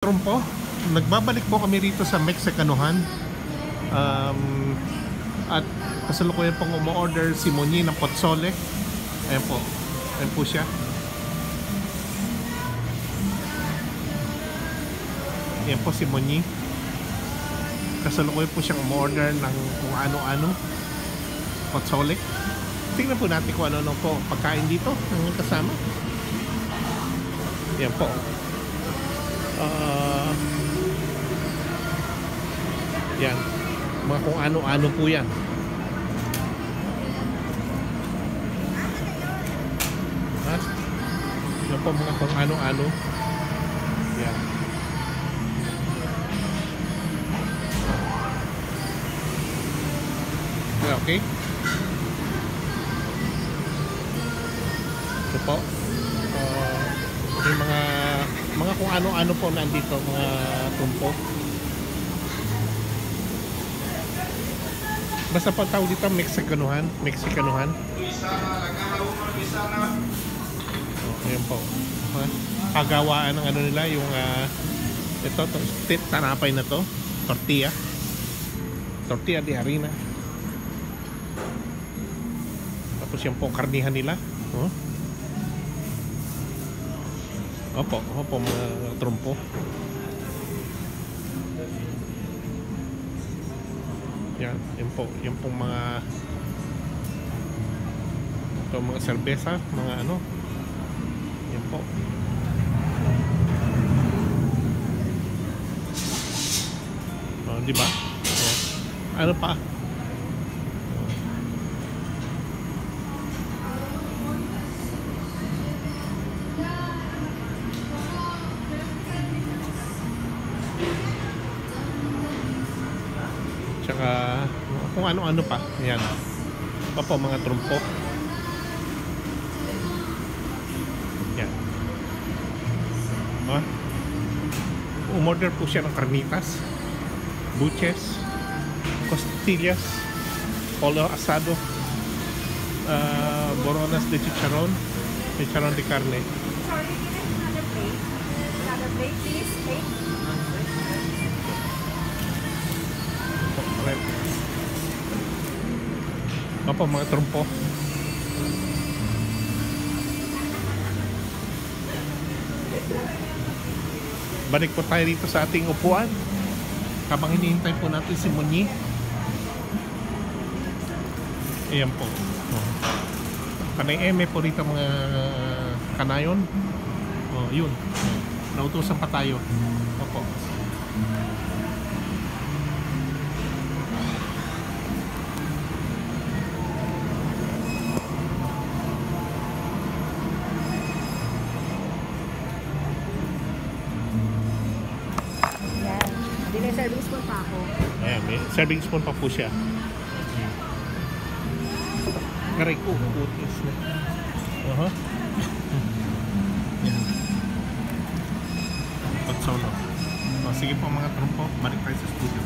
Po, nagbabalik po kami rito sa Mexicanohan at kasalukuyan pong umu-order si Moni ng potsole. Ayan po siya. Ayan po si Moni, kasalukuyan po siyang umu-order ng kung ano-ano potsole. Tingnan po natin kung ano po pagkain dito ng kasama. Ayan po. Yan, mga kung ano-ano po yan. Ha? Yan po mga kung ano-ano. Yan. Okay. Ito po. May mga kung ano-ano po nandito, mga tumpo. Basta pa tawag dito Mexicanohan. Ayan po. Kagawaan ng ano nila, yung ito, tanapay na to, tortilla de harina. Tapos yan po karnihan nila. Opo, mga trumpo. Yan pong mga serbesa, mga ano. Yan po. Di ba? Ano pa? Tsaka kung ano-ano pa. Ayan. Pa po mga trumpo. Yan. Umorder po siya ng carnitas, buches, costillas, polo asado, boronas de chicharron de carne. Sorry, can I have another plate? Another plate, please. Opo, mga trumpo. Balik po tayo dito sa ating upuan habang hinihintay po natin si Moni. Ayan po. Kanay eme po rito mga kanayon. Yun. Nautusan pa tayo. Opo. May serving spoon pa ako. Ayan, may serving spoon pa po siya. Aray ko, putis na. Patsolo. Sige po mga trumpo, balik tayo sa studio.